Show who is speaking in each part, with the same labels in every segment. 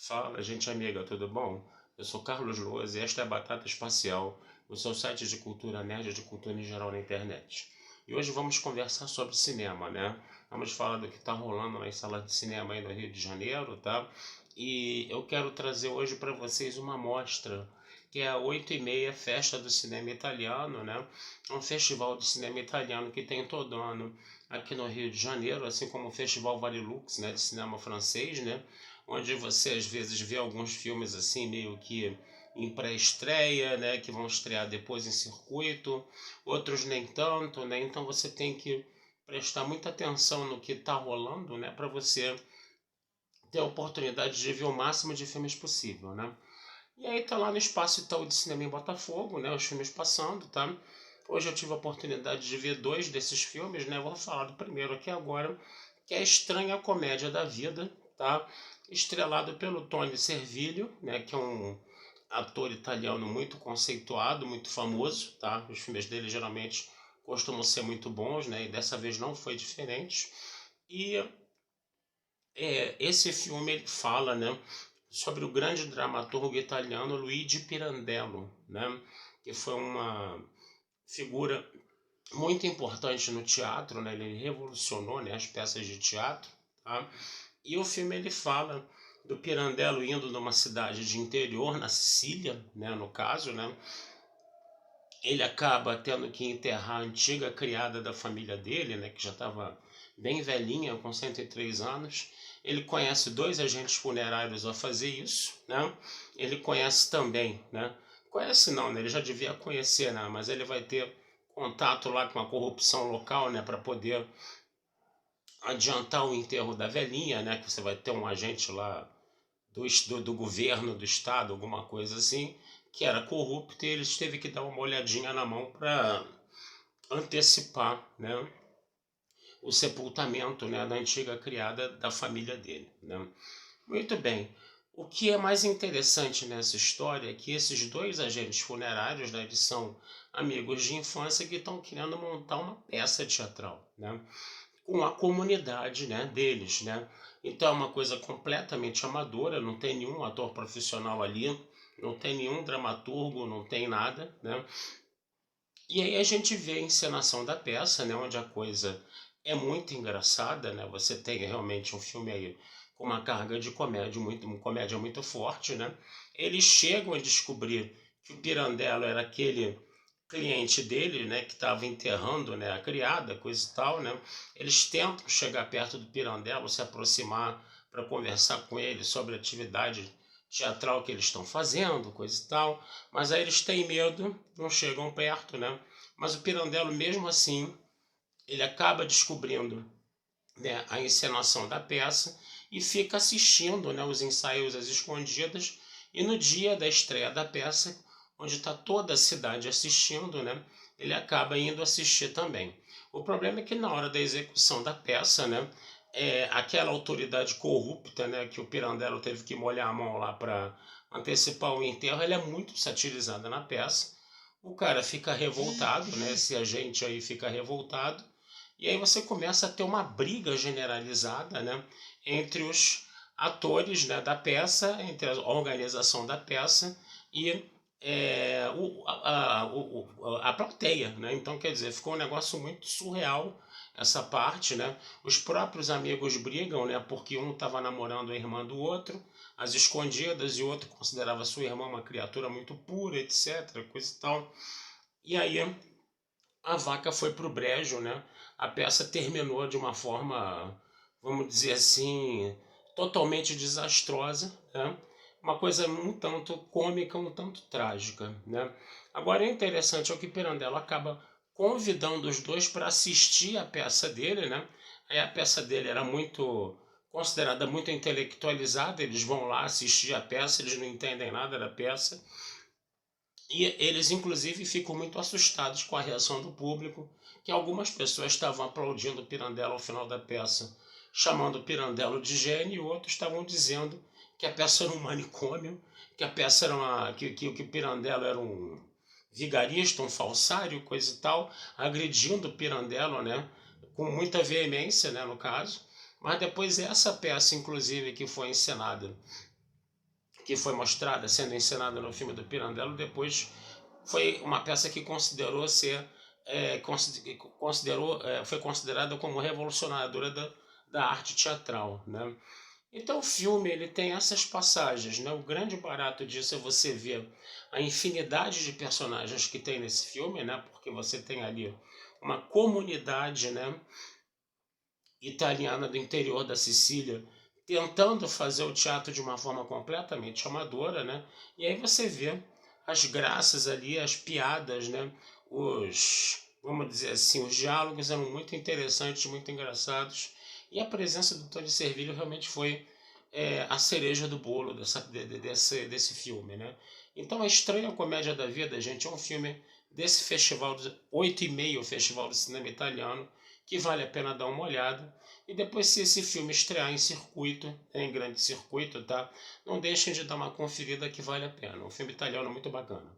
Speaker 1: Fala, gente amiga, tudo bom? Eu sou Carlos Loas e esta é a Batata Espacial, o seu site de cultura nerd e de cultura em geral na internet. E hoje vamos conversar sobre cinema, né? Vamos falar do que está rolando nas salas de cinema aí no Rio de Janeiro, tá? E eu quero trazer hoje para vocês uma mostra, que é a 8h30 Festa do Cinema Italiano, né? É um festival de cinema italiano que tem todo ano aqui no Rio de Janeiro, assim como o Festival Varilux, né, de cinema francês, né? Onde você às vezes vê alguns filmes assim meio que em pré-estreia, né, que vão estrear depois em circuito, outros nem tanto, né? Então você tem que prestar muita atenção no que está rolando, né, para você ter a oportunidade de ver o máximo de filmes possível, né? E aí tá lá no Espaço Itaú de Cinema em Botafogo, né, os filmes passando, tá? Hoje eu tive a oportunidade de ver dois desses filmes, né? Vou falar do primeiro aqui agora, que é a Estranha Comédia da Vida, tá? Estrelado pelo Tony Servillo, né? Que é um ator italiano muito conceituado, muito famoso, tá? Os filmes dele geralmente costumam ser muito bons, né? E dessa vez não foi diferente. E esse filme ele fala, né? Sobre o grande dramaturgo italiano Luigi Pirandello, né? Que foi uma figura muito importante no teatro, né? Ele revolucionou, né, as peças de teatro, tá? E o filme ele fala do Pirandello indo numa cidade de interior, na Sicília, né, no caso, né? Ele acaba tendo que enterrar a antiga criada da família dele, né, que já estava bem velhinha, com 103 anos. Ele conhece dois agentes funerários a fazer isso, né? Ele conhece também, né? Conhece não, né? Ele já devia conhecer, né? Mas ele vai ter contato lá com a corrupção local, né, para poder adiantar o enterro da velhinha, né, que você vai ter um agente lá do governo do estado, alguma coisa assim, que era corrupto e eles teve que dar uma olhadinha na mão para antecipar, né, o sepultamento, né, da antiga criada da família dele, né. Muito bem. O que é mais interessante nessa história é que esses dois agentes funerários, né, eles são amigos de infância que estão querendo montar uma peça teatral, né, com a comunidade, né, deles, né. Então é uma coisa completamente amadora, não tem nenhum ator profissional ali, não tem nenhum dramaturgo, não tem nada, né. E aí a gente vê a encenação da peça, né, onde a coisa é muito engraçada, né. Você tem realmente um filme aí com uma carga de comédia muito, uma comédia muito forte, né. Eles chegam a descobrir que o Pirandello era aquele cliente dele, né, que estava enterrando, né, a criada, coisa e tal, né? Eles tentam chegar perto do Pirandello, se aproximar para conversar com ele sobre a atividade teatral que eles estão fazendo, coisa e tal, mas aí eles têm medo, não chegam perto, né? Mas o Pirandello, mesmo assim, ele acaba descobrindo, né, a encenação da peça e fica assistindo, né, os ensaios às escondidas. E no dia da estreia da peça, onde está toda a cidade assistindo, né, ele acaba indo assistir também. O problema é que na hora da execução da peça, né, aquela autoridade corrupta, né, que o Pirandello teve que molhar a mão lá para antecipar o enterro, ela é muito satirizada na peça. O cara fica revoltado, né, esse agente aí fica revoltado, e aí você começa a ter uma briga generalizada, né, entre os atores, né, da peça, entre a organização da peça e a plateia, né? Então, quer dizer, ficou um negócio muito surreal essa parte, né? Os próprios amigos brigam, né? Porque um estava namorando a irmã do outro, às escondidas, e o outro considerava sua irmã uma criatura muito pura, etc, coisa e tal. E aí a vaca foi pro brejo, né? A peça terminou de uma forma, vamos dizer assim, totalmente desastrosa, né? Uma coisa um tanto cômica, um tanto trágica, né? Agora é interessante é que Pirandello acaba convidando os dois para assistir a peça dele, né? Aí a peça dele era muito considerada muito intelectualizada, eles vão lá assistir a peça, eles não entendem nada da peça, e eles, inclusive, ficam muito assustados com a reação do público, que algumas pessoas estavam aplaudindo o Pirandello ao final da peça, chamando o Pirandello de gênio, e outros estavam dizendo que a peça era um manicômio, que a peça era que o Pirandello era um vigarista, um falsário, coisa e tal, agredindo o Pirandello, né, com muita veemência, né, no caso. Mas depois essa peça, inclusive, que foi encenada que foi mostrada, sendo encenada no filme do Pirandello, depois foi uma peça que considerou ser foi considerada como revolucionadora da arte teatral, né? Então o filme ele tem essas passagens, né? O grande barato disso é você ver a infinidade de personagens que tem nesse filme, né? Porque você tem ali uma comunidade, né, italiana do interior da Sicília tentando fazer o teatro de uma forma completamente amadora, né? E aí você vê as graças ali, as piadas, né? Vamos dizer assim, os diálogos eram muito interessantes, muito engraçados. E a presença do Tony Servillo realmente foi a cereja do bolo desse filme, né? Então, A Estranha Comédia da Vida, gente, é um filme desse festival, 8,5 Festival de Cinema Italiano, que vale a pena dar uma olhada. E depois, se esse filme estrear em circuito, em grande circuito, tá? Não deixem de dar uma conferida que vale a pena. Um filme italiano muito bacana.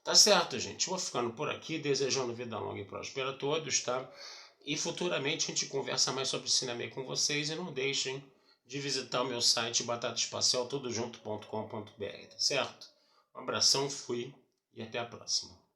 Speaker 1: Tá certo, gente? Vou ficando por aqui, desejando vida longa e próspera a todos, tá? E futuramente a gente conversa mais sobre cinema com vocês e não deixem de visitar o meu site batataespacial tudojunto.com.br, tá certo? Um abração, fui e até a próxima.